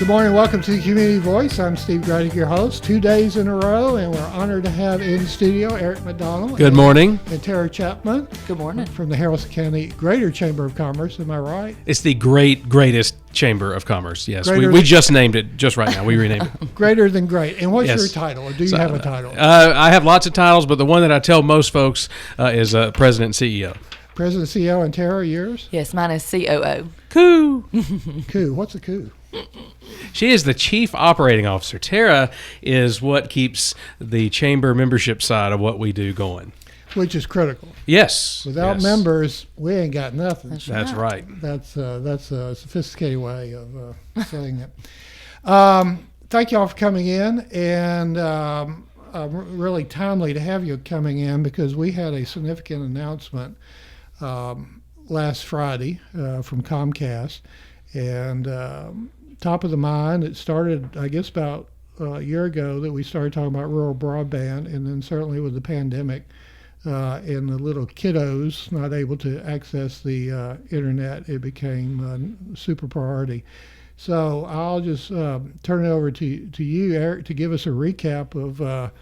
Good morning. Welcome to the Community Voice. I'm Steve Gradick, your host. 2 days in a row, and we're honored to have in studio Eric McDonald. Good morning. And Tara Chapman. Good morning. From the Haralson County Greater Chamber of Commerce. Am I right? It's the greatest Chamber of Commerce. Yes, Greater we just named it just right now. We renamed it. Greater than great. And what's Yes. your title? Or do you have a title? I have lots of titles, but the one that I tell most folks is President and CEO. President, CEO, and Tara, yours? Yes, mine is COO. Coup. Coup. What's a coup? She is the Chief Operating Officer. Tara is what keeps the chamber membership side of what we do going. Which is critical. Yes. Without yes. members, we ain't got nothing. That's right. That's a sophisticated way of saying it. Thank you all for coming in, and really timely to have you coming in because we had a significant announcement last Friday from Comcast, and top of the mind, it started, I guess, about a year ago that we started talking about rural broadband, and then certainly with the pandemic and the little kiddos not able to access the internet, it became a super priority. So I'll just turn it over to you, Eric, to give us a recap of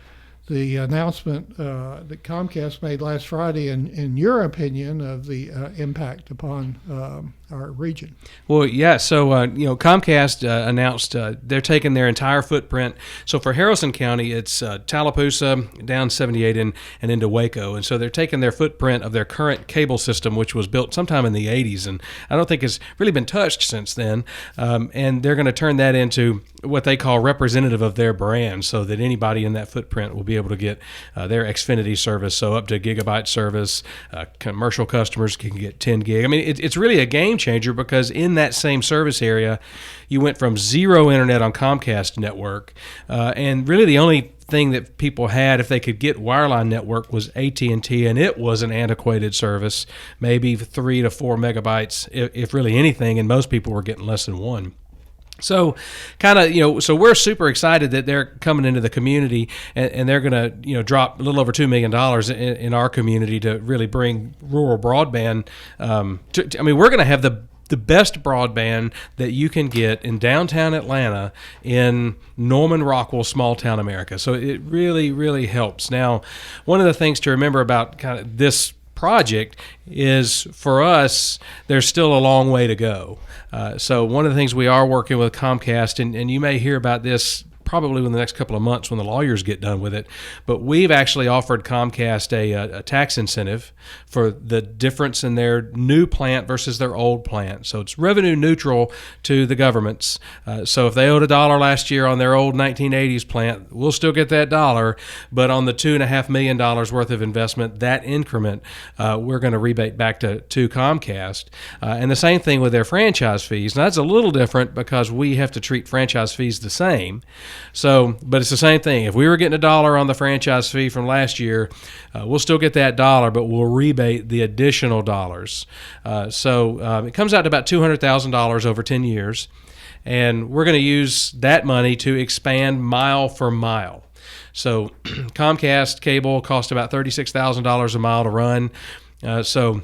the announcement that Comcast made last Friday, and in your opinion, of the impact upon our region. Well, yeah. So, Comcast announced they're taking their entire footprint. So for Haralson County, it's Tallapoosa, down 78 and into Waco. And so they're taking their footprint of their current cable system, which was built sometime in the 80s. And I don't think it's really been touched since then. And they're going to turn that into what they call representative of their brand, so that anybody in that footprint will be able to get their Xfinity service, so up to gigabyte service. Commercial customers can get 10 gig. I mean, it's really a game changer because in that same service area, you went from zero internet on Comcast network, and really the only thing that people had if they could get wireline network was AT&T, and it was an antiquated service, maybe 3 to 4 megabytes, if really anything, and most people were getting less than 1. So so we're super excited that they're coming into the community, and they're going to, drop a little over $2 million in our community to really bring rural broadband. We're going to have the best broadband that you can get in downtown Atlanta in Norman Rockwell, small town America. So it really, really helps. Now, one of the things to remember about kind of this project is, for us, there's still a long way to go. So one of the things we are working with Comcast, and you may hear about this probably in the next couple of months when the lawyers get done with it, but we've actually offered Comcast a tax incentive for the difference in their new plant versus their old plant. So it's revenue neutral to the governments. So if they owed $1 last year on their old 1980s plant, we'll still get that $1, but on the $2.5 million worth of investment, that increment, we're going to rebate back to Comcast. And the same thing with their franchise fees. Now that's a little different because we have to treat franchise fees the same. So, but it's the same thing. If we were getting $1 on the franchise fee from last year, we'll still get that $1, but we'll rebate the additional dollars. So it comes out to about $200,000 over 10 years, and we're going to use that money to expand mile for mile. So Comcast cable cost about $36,000 a mile to run. So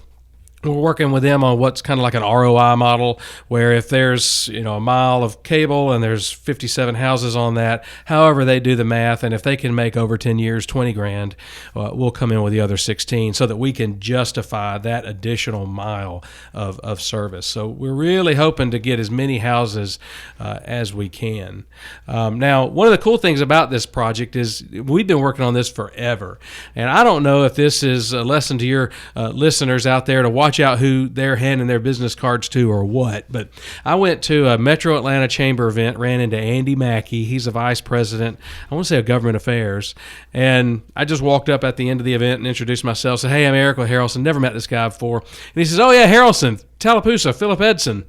we're working with them on what's kind of like an ROI model, where if there's a mile of cable and there's 57 houses on that, however they do the math, and if they can make over 10 years $20,000, we'll come in with the other 16 so that we can justify that additional mile of service. So we're really hoping to get as many houses as we can. Now, one of the cool things about this project is we've been working on this forever, and I don't know if this is a lesson to your listeners out there to watch out who they're handing their business cards to or what. But I went to a Metro Atlanta Chamber event, ran into Andy Mackey. He's a vice president, I want to say, of government affairs. And I just walked up at the end of the event and introduced myself, said, "Hey, I'm Eric with Haralson. Never met this guy before." And he says, "Oh, yeah, Haralson, Tallapoosa, Philip Edson."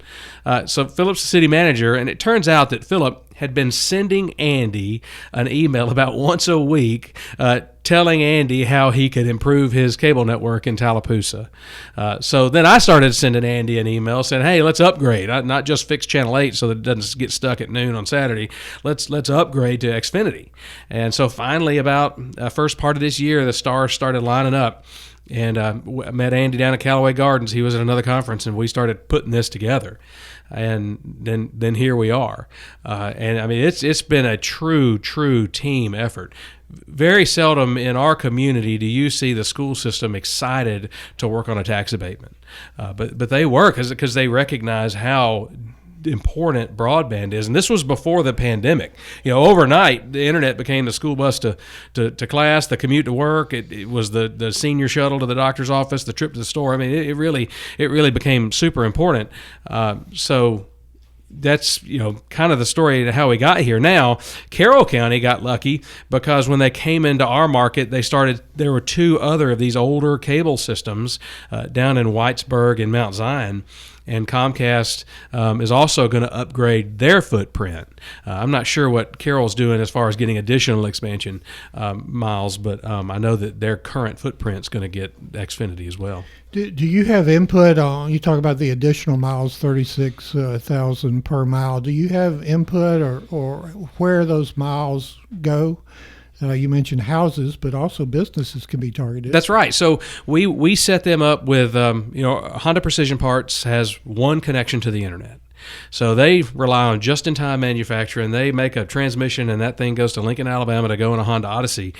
So Philip's the city manager, and it turns out that Philip had been sending Andy an email about once a week telling Andy how he could improve his cable network in Tallapoosa. So then I started sending Andy an email saying, "Hey, let's upgrade, not just fix Channel 8 so that it doesn't get stuck at noon on Saturday. Let's upgrade to Xfinity." And so finally, about first part of this year, the stars started lining up. And I met Andy down at Callaway Gardens. He was at another conference, and we started putting this together. and then here we are. And I mean, it's been a true team effort. Very seldom in our community do you see the school system excited to work on a tax abatement, but they work because they recognize how important broadband is. And this was before the pandemic. Overnight the internet became the school bus to class, the commute to work. It was the senior shuttle to the doctor's office, the trip to the store. I mean, it really became super important. So that's kind of the story to how we got here. Now, Carroll County got lucky because when they came into our market, there were two other of these older cable systems down in Whitesburg and Mount Zion. And Comcast is also going to upgrade their footprint. I'm not sure what Carroll's doing as far as getting additional expansion miles, but I know that their current footprint's going to get Xfinity as well. Do you have input on, you talk about the additional miles, 36,000 per mile. Do you have input or where those miles go? You mentioned houses, but also businesses can be targeted. That's right. So we set them up with, Honda Precision Parts has one connection to the internet. So they rely on just-in-time manufacturing. They make a transmission, and that thing goes to Lincoln, Alabama to go in a Honda Odyssey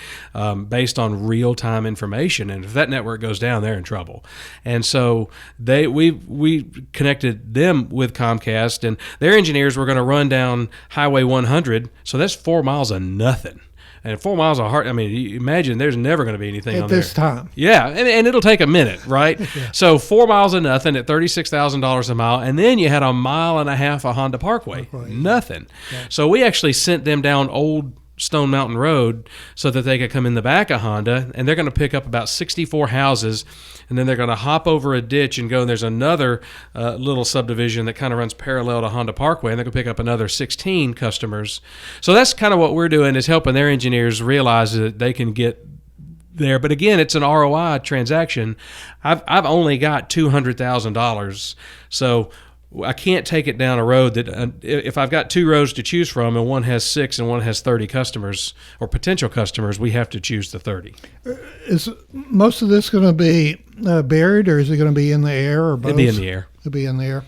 based on real-time information. And if that network goes down, they're in trouble. And so we connected them with Comcast, and their engineers were going to run down Highway 100. So that's 4 miles of nothing. And 4 miles of hard, I mean, you imagine there's never going to be anything on there. At this time. Yeah, and it'll take a minute, right? Yeah. So 4 miles of nothing at $36,000 a mile, and then you had a mile and a half of Honda Parkway. Nothing. Yeah. So we actually sent them down Old Stone Mountain Road so that they could come in the back of Honda, and they're going to pick up about 64 houses, and then they're going to hop over a ditch and go, and there's another little subdivision that kind of runs parallel to Honda Parkway, and they're going to pick up another 16 customers. So that's kind of what we're doing, is helping their engineers realize that they can get there. But again, it's an ROI transaction. I've only got $200,000, so I can't take it down a road that if I've got 2 roads to choose from and one has 6 and one has 30 customers or potential customers, we have to choose the 30. Is most of this going to be buried, or is it going to be in the air, or both? It'll be in the air. It'll be in the air.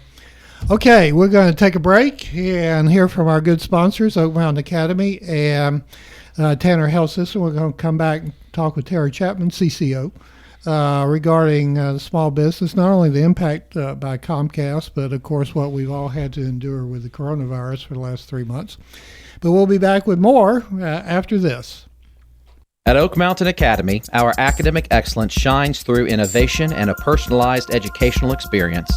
Okay, we're going to take a break and hear from our good sponsors, Oak Mountain Academy and Tanner Health System. We're going to come back and talk with Tara Chapman, CCO. Regarding the small business, not only the impact by Comcast, but of course what we've all had to endure with the coronavirus for the last 3 months. But we'll be back with more after this. At Oak Mountain Academy, our academic excellence shines through innovation and a personalized educational experience.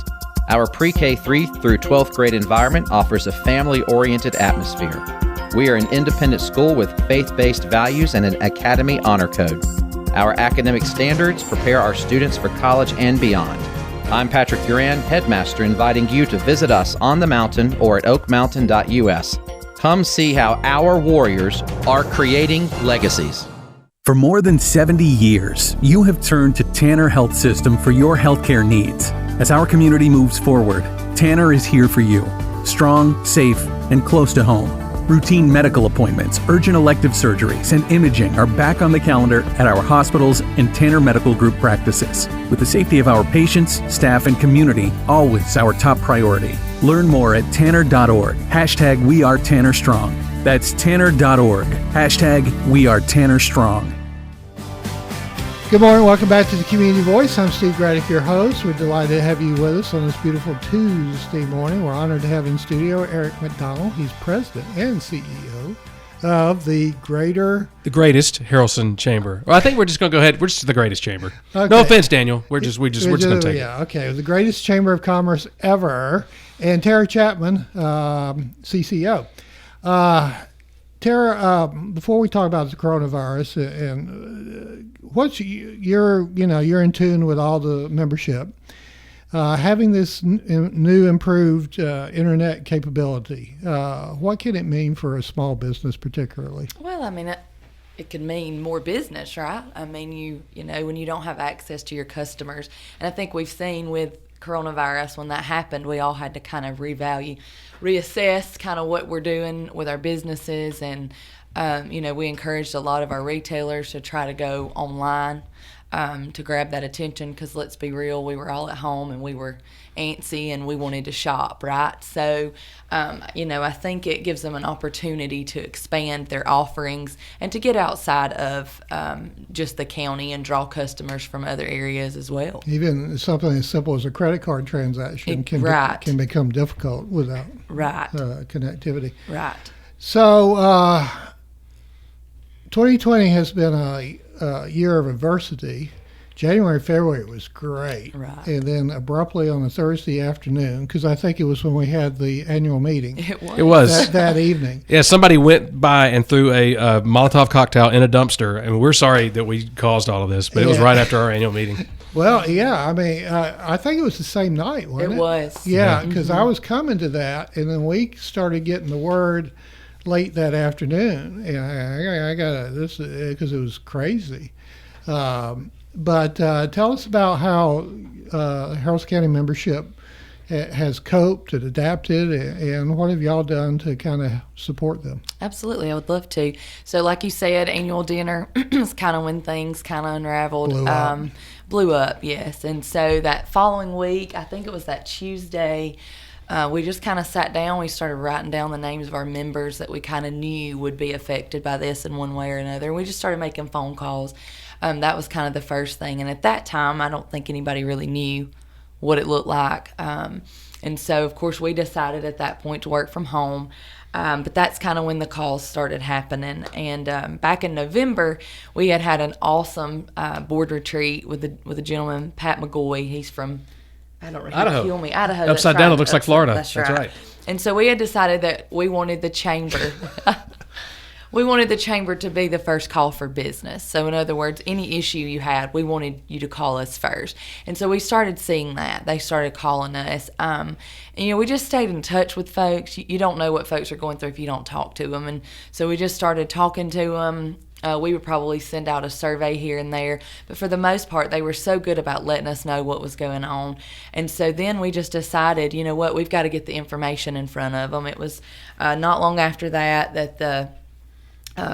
Our pre-K 3 through 12th grade environment offers a family-oriented atmosphere. We are an independent school with faith-based values and an Academy Honor Code. Our academic standards prepare our students for college and beyond. I'm Patrick Duran, headmaster, inviting you to visit us on the mountain or at oakmountain.us. Come see how our warriors are creating legacies. For more than 70 years, you have turned to Tanner Health System for your healthcare needs. As our community moves forward, Tanner is here for you. Strong, safe, and close to home. Routine medical appointments, urgent elective surgeries, and imaging are back on the calendar at our hospitals and Tanner Medical Group practices. With the safety of our patients, staff, and community always our top priority. Learn more at tanner.org. Hashtag We Are Tanner Strong. That's tanner.org. Hashtag We Are Tanner Strong. Good morning. Welcome back to the Community Voice. I'm Steve Graddick, your host. We're delighted to have you with us on this beautiful Tuesday morning. We're honored to have in studio Eric McDonald. He's president and CEO of the greatest Haralson Chamber. Well, I think we're just going to go ahead. We're just the greatest chamber. Okay. No offense, Daniel. We're just going to take it. Yeah, okay. The greatest chamber of commerce ever. And Tara Chapman, CCO. Tara, before we talk about the coronavirus, and what's you're in tune with all the membership, having this new improved internet capability, what can it mean for a small business particularly? Well, I mean, it could mean more business, right? I mean, you know, when you don't have access to your customers, and I think we've seen with coronavirus, when that happened, we all had to kind of reassess kind of what we're doing with our businesses, and we encouraged a lot of our retailers to try to go online. to grab that attention, because let's be real, we were all at home and we were antsy and we wanted to shop, right? So, I think it gives them an opportunity to expand their offerings and to get outside of just the county and draw customers from other areas as well. Even something as simple as a credit card transaction can become difficult without connectivity. Right. So 2020 has been a year of adversity. January, February was great. Right. And then abruptly on a Thursday afternoon, because I think it was when we had the annual meeting. It was. That evening. Yeah, somebody went by and threw a Molotov cocktail in a dumpster, and we're sorry that we caused all of this, but it was right after our annual meeting. Well, yeah, I mean, I think it was the same night, wasn't it? It was. Yeah, because I was coming to that, and then we started getting the word late that afternoon. And I got this because it was crazy. But tell us about how Haralson County membership has coped and adapted, and what have y'all done to kind of support them? Absolutely, I would love to. So like you said, annual dinner is kind of when things kind of unraveled. Blew up, yes. And so that following week, I think it was that Tuesday, we just kind of sat down. We started writing down the names of our members that we kind of knew would be affected by this in one way or another. We just started making phone calls. That was kind of the first thing. And at that time, I don't think anybody really knew what it looked like. And so, of course, we decided at that point to work from home. But that's kind of when the calls started happening. And back in November, we had an awesome board retreat with a gentleman, Pat McGoy. He's from, I don't know, Idaho. Kill me. Idaho. Upside down, it looks like Florida. That's right. And so we had decided that we wanted the chamber. We wanted the chamber to be the first call for business. So in other words, any issue you had, we wanted you to call us first. And so we started seeing that. They started calling us. And, we just stayed in touch with folks. You don't know what folks are going through if you don't talk to them. And so we just started talking to them. We would probably send out a survey here and there. But for the most part, they were so good about letting us know what was going on. And so then we just decided, you know what, we've got to get the information in front of them. It was not long after that the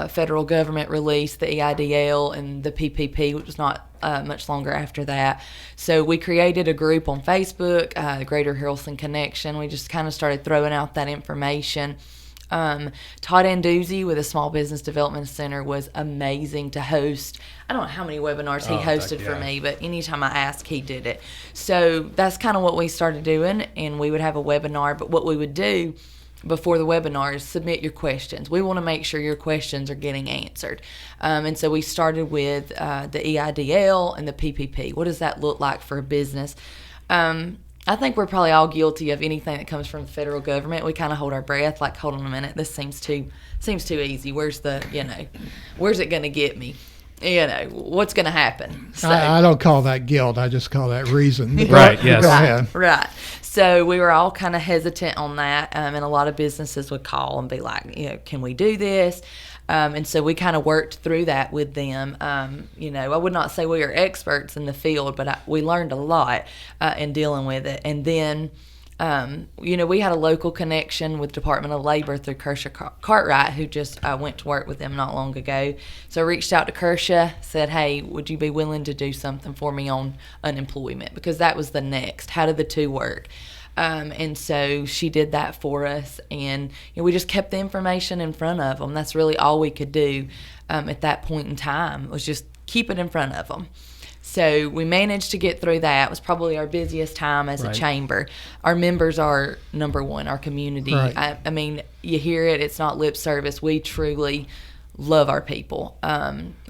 federal government released the EIDL and the PPP, which was not much longer after that. So we created a group on Facebook, the Greater Haralson Connection. We just kind of started throwing out that information. Todd Anduzzi with the Small Business Development Center was amazing to host. I don't know how many webinars he hosted for me, but anytime I asked, he did it. So that's kind of what we started doing, and we would have a webinar. But what we would do before the webinar is submit your questions. We want to make sure your questions are getting answered. And so we started with the EIDL and the PPP. What does that look like for a business? I think we're probably all guilty of anything that comes from the federal government. We kind of hold our breath, like, hold on a minute, this seems too easy. Where's it going to get me? What's going to happen? So, I don't call that guilt. I just call that reason. Right, yes. Go ahead. Right. So we were all kind of hesitant on that, and a lot of businesses would call and be like, can we do this? And so we kind of worked through that with them. I would not say we are experts in the field, but we learned a lot in dealing with it. And then, we had a local connection with Department of Labor through Kershaw Cartwright, who just went to work with them not long ago. So I reached out to Kershaw, said, hey, would you be willing to do something for me on unemployment? Because that was the next. How did the two work? And so she did that for us, and we just kept the information in front of them. That's really all we could do at that point in time, was just keep it in front of them. So we managed to get through that. It was probably our busiest time as a chamber. Our members are number one, our community. Right. I mean, you hear it, it's not lip service. We truly love our people.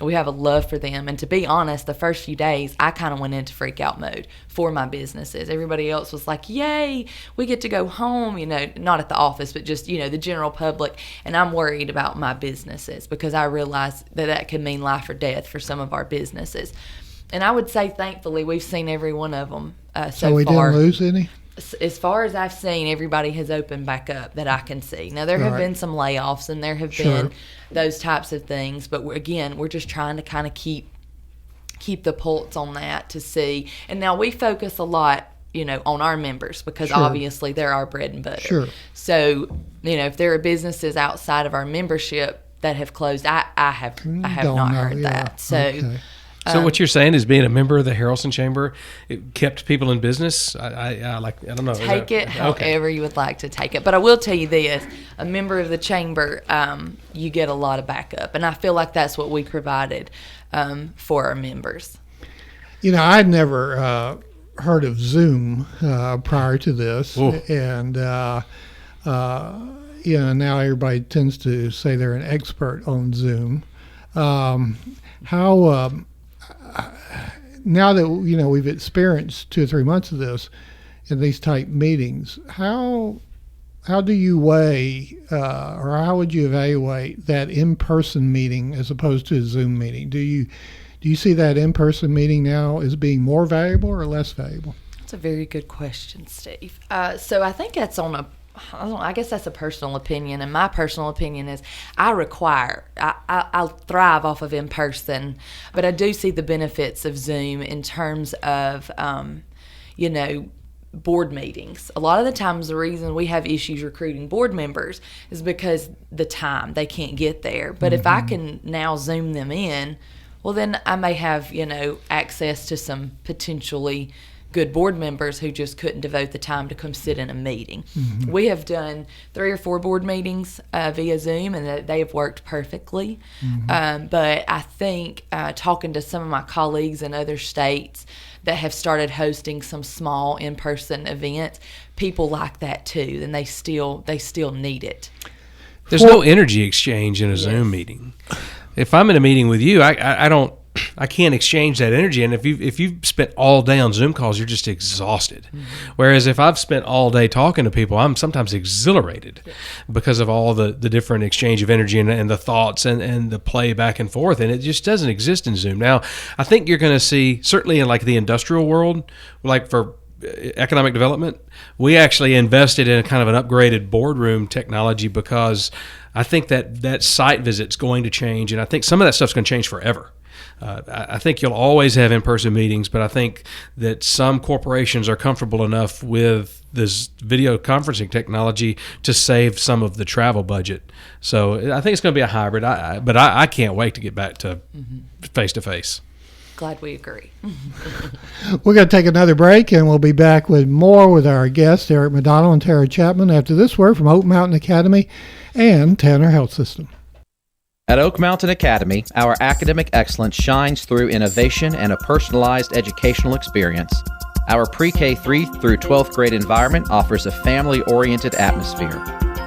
We have a love for them. And to be honest, the first few days, I kind of went into freak out mode for my businesses. Everybody else was like, yay, we get to go home, not at the office, but just, the general public. And I'm worried about my businesses because I realize that could mean life or death for some of our businesses. And I would say, thankfully, we've seen every one of them so far. So we didn't lose any? As far as I've seen, everybody has opened back up that I can see. Now, there have been some layoffs and there have been those types of things. But, we're just trying to kind of keep the pulse on that to see. And now we focus a lot, on our members because obviously they're our bread and butter. Sure. So, if there are businesses outside of our membership that have closed, I have not heard that. So. So what you're saying is being a member of the Haralson Chamber, it kept people in business. I don't know. Take it however you would like to take it. But I will tell you this, a member of the chamber, you get a lot of backup. And I feel like that's what we provided for our members. You know, I'd never heard of Zoom prior to this. Ooh. And, you know, now everybody tends to say they're an expert on Zoom. Now that, you know, we've experienced 2 or 3 months of this in these type meetings, how do you weigh or how would you evaluate that in-person meeting as opposed to a Zoom meeting? Do you see that in-person meeting now as being more valuable or less valuable? That's a very good question, Steve. So I think that's I guess that's a personal opinion, and my personal opinion is I thrive off of in-person, but I do see the benefits of Zoom in terms of, you know, board meetings. A lot of the times the reason we have issues recruiting board members is because the time, they can't get there. But if I can now Zoom them in, well, then I may have, you know, access to some potentially good board members who just couldn't devote the time to come sit in a meeting. We have done 3 or 4 board meetings via Zoom, and they have worked perfectly. But I think talking to some of my colleagues in other states that have started hosting some small in-person events, people like that too, and they still need it. There's no energy exchange in a Zoom meeting. If I'm in a meeting with you, I can't exchange that energy. And if you've spent all day on Zoom calls, you're just exhausted. Whereas if I've spent all day talking to people, I'm sometimes exhilarated because of all the different exchange of energy and the thoughts and the play back and forth. And it just doesn't exist in Zoom. Now, I think you're going to see, certainly in like the industrial world, like for economic development, we actually invested in a kind of an upgraded boardroom technology because I think that site visit's going to change. And I think some of that stuff's going to change forever. I think you'll always have in-person meetings, but I think that some corporations are comfortable enough with this video conferencing technology to save some of the travel budget. So I think it's going to be a hybrid, but I can't wait to get back to face-to-face. Glad we agree. We're going to take another break, and we'll be back with more with our guests, Eric McDonald and Tara Chapman, after this word from Oak Mountain Academy and Tanner Health System. At Oak Mountain Academy, our academic excellence shines through innovation and a personalized educational experience. Our pre-K 3 through 12th grade environment offers a family-oriented atmosphere.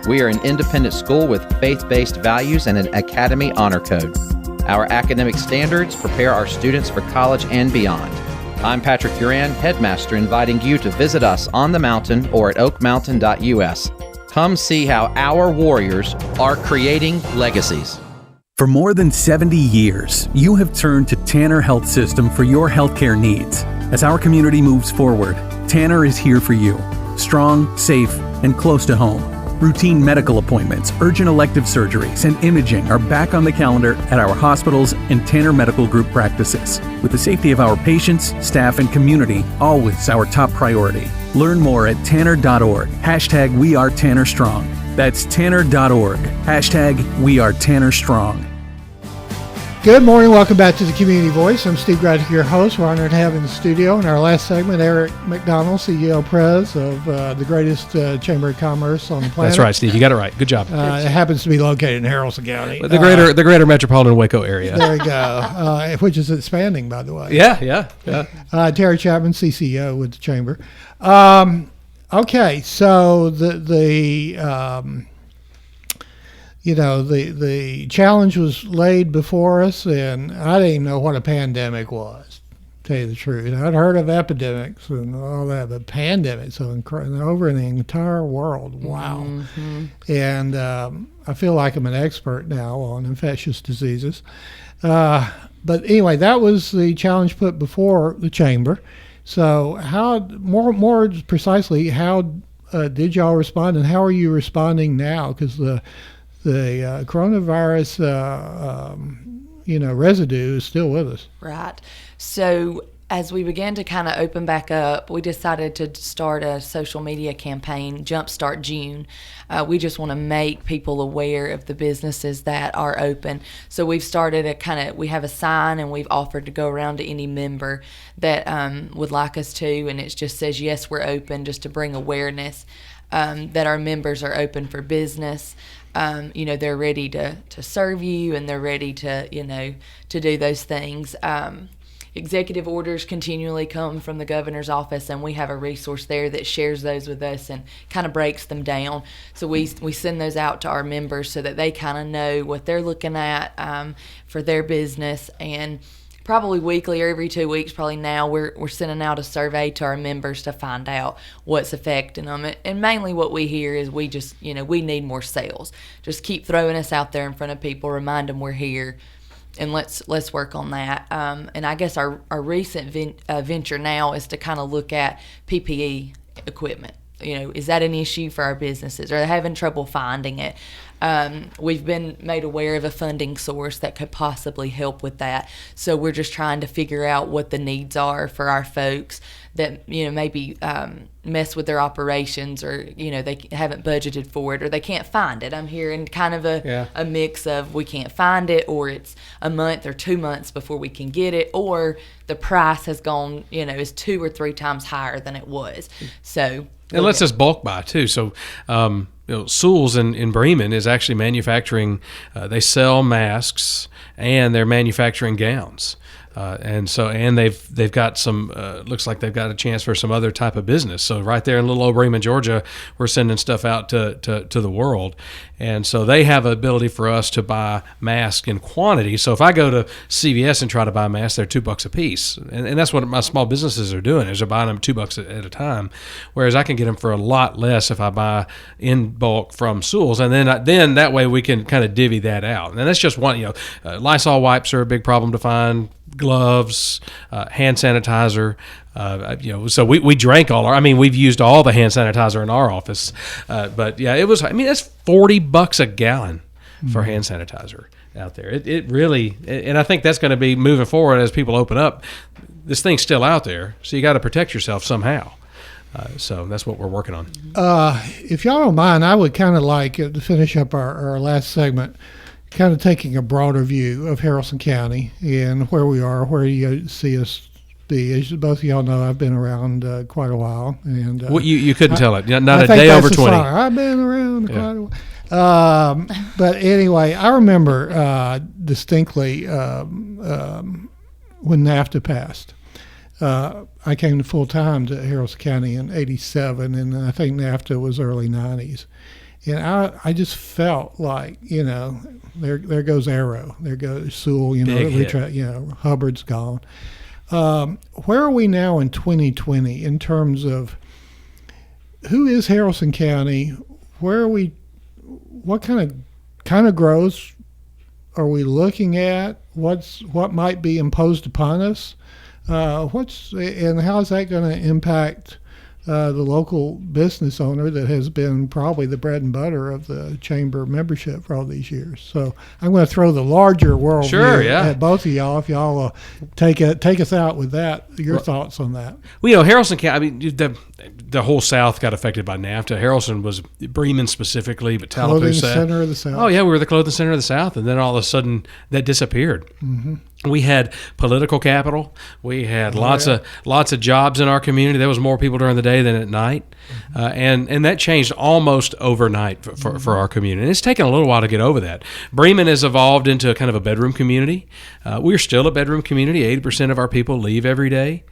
We are an independent school with faith-based values and an Academy Honor Code. Our academic standards prepare our students for college and beyond. I'm Patrick Duran, headmaster, inviting you to visit us on the mountain or at oakmountain.us. Come see how our warriors are creating legacies. For more than 70 years, you have turned to Tanner Health System for your healthcare needs. As our community moves forward, Tanner is here for you. Strong, safe, and close to home. Routine medical appointments, urgent elective surgeries, and imaging are back on the calendar at our hospitals and Tanner Medical Group practices. With the safety of our patients, staff, and community always our top priority. Learn more at tanner.org. #WeAreTannerStrong. That's tanner.org. #WeAreTannerStrong. Good morning. Welcome back to the Community Voice. I'm Steve Graddick, your host. We're honored to have in the studio in our last segment Eric McDonald, CEO Pres of the greatest Chamber of Commerce on the planet. That's right, Steve. You got it right. Good job. It happens to be located in Haralson County. The greater metropolitan Waco area. There you go. Which is expanding, by the way. Yeah. Terry Chapman, CCO with the Chamber. Okay, so the challenge was laid before us, and I didn't even know what a pandemic was, to tell you the truth. I'd heard of epidemics and all that, but pandemics over in the entire world. Wow. And I feel like I'm an expert now on infectious diseases. But anyway, that was the challenge put before the Chamber. So how, more precisely, how did y'all respond, and how are you responding now? Because the coronavirus, residue is still with us. Right. So as we began to kind of open back up, we decided to start a social media campaign, Jumpstart June. We just want to make people aware of the businesses that are open. So we've started we have a sign, and we've offered to go around to any member that would like us to, and it just says, yes, we're open, just to bring awareness that our members are open for business. They're ready to serve you, and they're ready to do those things. Executive orders continually come from the governor's office, and we have a resource there that shares those with us and kind of breaks them down. So we send those out to our members so that they kind of know what they're looking at for their business. And probably weekly or every 2 weeks, probably now, we're sending out a survey to our members to find out what's affecting them. And mainly what we hear is we just, we need more sales. Just keep throwing us out there in front of people, remind them we're here, and let's work on that. And I guess our recent venture now is to kind of look at PPE equipment. Is that an issue for our businesses? Are they having trouble finding it? We've been made aware of a funding source that could possibly help with that. So we're just trying to figure out what the needs are for our folks that, maybe mess with their operations, or, they haven't budgeted for it, or they can't find it. I'm hearing kind of a mix of we can't find it, or it's a month or 2 months before we can get it, or the price has gone, is 2 or 3 times higher than it was. So it lets us bulk buy too. So, Sewell's in Bremen is actually manufacturing. They sell masks, and they're manufacturing gowns. And they've got some, looks like they've got a chance for some other type of business. So right there in little old Bremen, Georgia, we're sending stuff out to the world. And so they have an ability for us to buy masks in quantity. So if I go to CVS and try to buy masks, they're $2 a piece. And that's what my small businesses are doing, is they're buying them $2 at a time. Whereas I can get them for a lot less if I buy in bulk from Sewell's. And then that way we can kind of divvy that out. And that's just one, Lysol wipes are a big problem to find. Gloves, hand sanitizer, so we drank we've used all the hand sanitizer in our office, but yeah, that's $40 a gallon for hand sanitizer out there. It really, and I think that's going to be moving forward as people open up. This thing's still out there, so you got to protect yourself somehow. So that's what we're working on. If y'all don't mind, I would kind of like to finish up our last segment, kind of taking a broader view of Haralson County and where we are, where you see us be. As both of y'all know, I've been around quite a while. And you couldn't tell it. Not I a think day that's over 20. I've been around quite a while. But anyway, I remember distinctly when NAFTA passed. I came to full time to Haralson County in '87, and I think NAFTA was early '90s. And I just felt like, there goes Arrow, there goes Sewell, Hubbard's gone. Where are we now in 2020 in terms of who is Haralson County? Where are we? What kind of growth are we looking at? What might be imposed upon us? And how is that going to impact the local business owner that has been probably the bread and butter of the chamber membership for all these years? So I'm going to throw the larger world view at both of y'all. If y'all take us out with that, your thoughts on that. Well, Haralson County, the whole South got affected by NAFTA. Haralson was Bremen specifically, but Tallapoosa. Clothing center of the South. Oh, yeah, we were the clothing center of the South, and then all of a sudden that disappeared. Mm-hmm. We had political capital. We had lots of jobs in our community. There was more people during the day than at night, and that changed almost overnight for our community. And it's taken a little while to get over that. Bremen has evolved into a kind of a bedroom community. We're still a bedroom community. 80% of our people leave every day.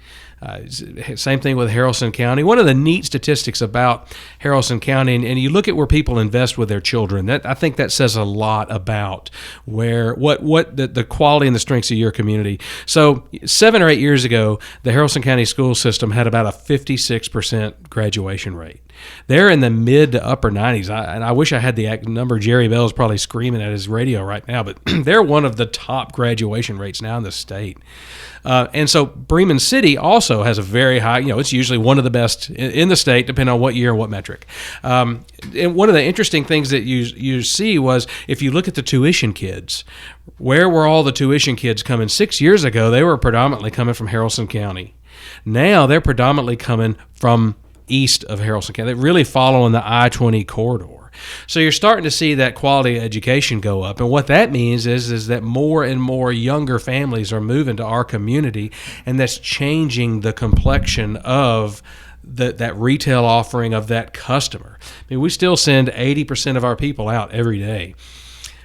Same thing with Haralson County. One of the neat statistics about Haralson County, and you look at where people invest with their children, I think that says a lot about what the quality and the strengths of your community. So 7 or 8 years ago, the Haralson County school system had about a 56% graduation rate. They're in the mid to upper 90s. And I wish I had the number. Jerry Bell's probably screaming at his radio right now, but they're one of the top graduation rates now in the state. And so Bremen City also has a very high, it's usually one of the best in the state, depending on what year and what metric. And one of the interesting things that you see was if you look at the tuition kids, where were all the tuition kids coming? 6 years ago, they were predominantly coming from Haralson County. Now they're predominantly coming from east of Haralson County. They're really following the I-20 corridor. So you're starting to see that quality of education go up. And what that means is that more and more younger families are moving to our community, and that's changing the complexion of that retail offering of that customer. I mean, we still send 80% of our people out every day.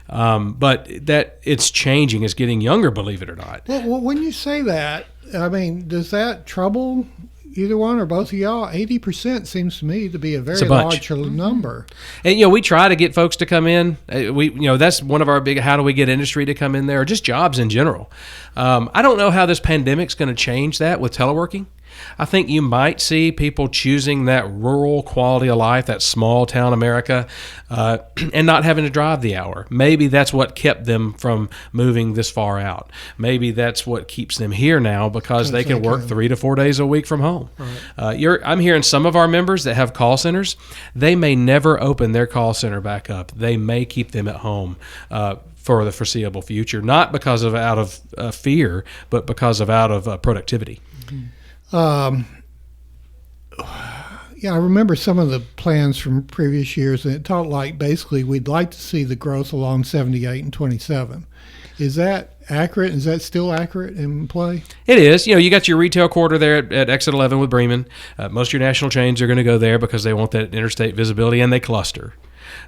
But that it's changing, it's getting younger, believe it or not. Well, when you say that, I mean, does that trouble either one or both of y'all? 80% seems to me to be a very large number. And we try to get folks to come in. That's one of our big. How do we get industry to come in there, or just jobs in general? I don't know how this pandemic's going to change that with teleworking. I think you might see people choosing that rural quality of life, that small town America, and not having to drive the hour. Maybe that's what kept them from moving this far out. Maybe that's what keeps them here now, because they can work 3 to 4 days a week from home. Right. I'm hearing some of our members that have call centers, they may never open their call center back up. They may keep them at home for the foreseeable future, not because of out of fear, but because of out of productivity. Mm-hmm. I remember some of the plans from previous years, and it talked like basically we'd like to see the growth along 78 and 27. Is that accurate? Is that still accurate in play? It is. You got your retail quarter there at Exit 11 with Bremen. Most of your national chains are going to go there because they want that interstate visibility, and they cluster.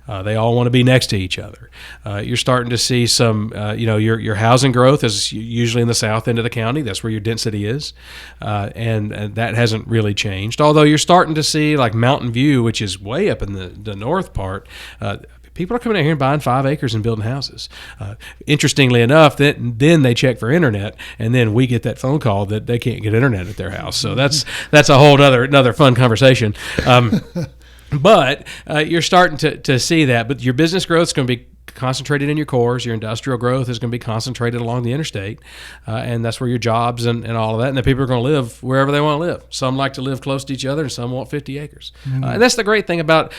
They all want to be next to each other. You're starting to see some, your housing growth is usually in the south end of the county. That's where your density is. And that hasn't really changed. Although you're starting to see like Mountain View, which is way up in the north part, people are coming out here and buying 5 acres and building houses. Interestingly enough, then they check for internet, and then we get that phone call that they can't get internet at their house. So that's a whole another fun conversation. But you're starting to see that. But your business growth is going to be concentrated in your cores. Your industrial growth is going to be concentrated along the interstate. And that's where your jobs and all of that. And the people are going to live wherever they want to live. Some like to live close to each other, and some want 50 acres. Mm-hmm. And that's the great thing about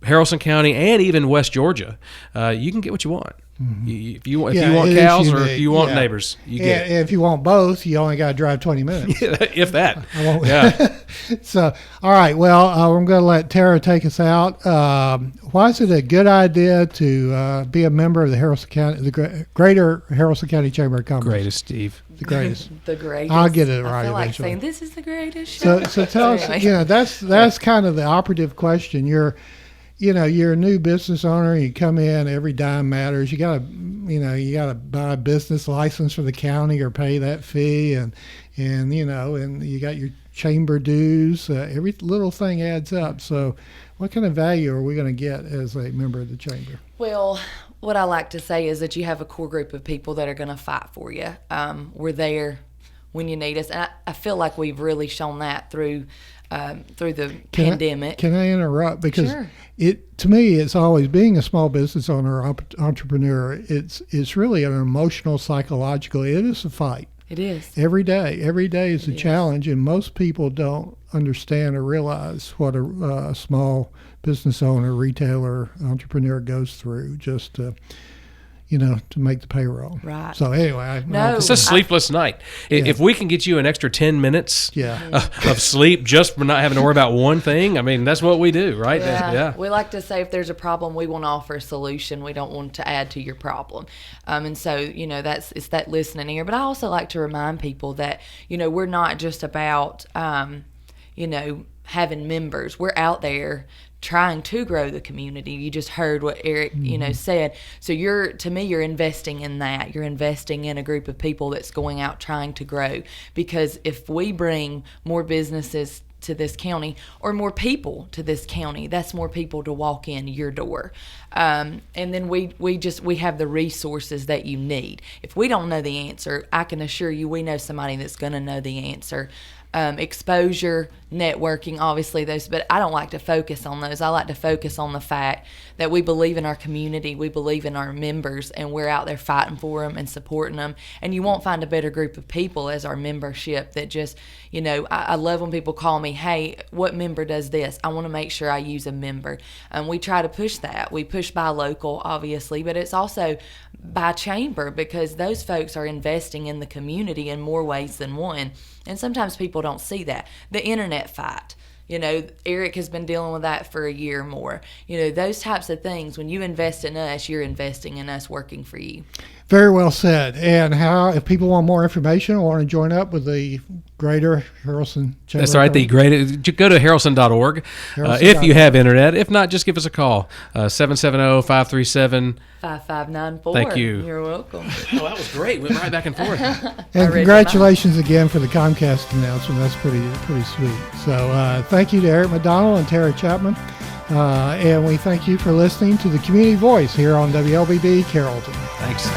Haralson County and even West Georgia. You can get what you want. Mm-hmm. If you want cows or if you want neighbors, you get it. If you want both, you only got to drive 20 minutes. If that. Yeah. So, all right. Well, I'm going to let Tara take us out. Why is it a good idea to be a member of the Haralson County, the Greater Haralson County Chamber of Commerce? Greatest, Steve. The greatest. The greatest. I'll get it right I feel like eventually. saying this is the greatest show. So tell us. That's kind of the operative question. You're a new business owner. You come in, every dime matters. You gotta buy a business license for the county or pay that fee, and you got your chamber dues. Every little thing adds up. So, what kind of value are we going to get as a member of the chamber? Well, what I like to say is that you have a core group of people that are going to fight for you. We're there when you need us, and I feel like we've really shown that through the pandemic. Can I interrupt? Because sure. To me, it's always being a small business owner or entrepreneur. It's really an emotional, psychological. It is a fight. It is. Every day is a challenge, and most people don't understand or realize what a small business owner, retailer, entrepreneur goes through just to make the payroll. Right. So anyway, it's a sleepless night. If we can get you an extra 10 minutes of sleep just for not having to worry about one thing, I mean, that's what we do, right? Yeah. We like to say if there's a problem, we want to offer a solution. We don't want to add to your problem. And so, it's that listening ear. But I also like to remind people that, we're not just about, having members. We're out there trying to grow the community. You just heard what Eric, said. So you're investing in that. You're investing in a group of people that's going out trying to grow. Because if we bring more businesses to this county or more people to this county, that's more people to walk in your door. And then we have the resources that you need. If we don't know the answer, I can assure you we know somebody that's going to know the answer. exposure, networking, obviously those, but I don't like to focus on those. I like to focus on the fact that we believe in our community, we believe in our members, and we're out there fighting for them and supporting them. And you won't find a better group of people as our membership that just, I love when people call me, hey, what member does this? I want to make sure I use a member. We try to push that. We push by local, obviously, but it's also by chamber, because those folks are investing in the community in more ways than one. And sometimes people don't see that. The internet fight. Eric has been dealing with that for a year or more. Those types of things, when you invest in us, you're investing in us working for you. Very well said. And if people want more information or want to join up with the Greater Haralson Chamber. That's right. Go to haralson.org if you have internet. If not, just give us a call. 770-537-5594. Thank you. You're welcome. Oh, that was great. Went right back and forth. And congratulations again for the Comcast announcement. That's pretty sweet. So thank you to Eric McDonald and Tara Chapman. And we thank you for listening to the Community Voice here on WLBB Carrollton. Thanks.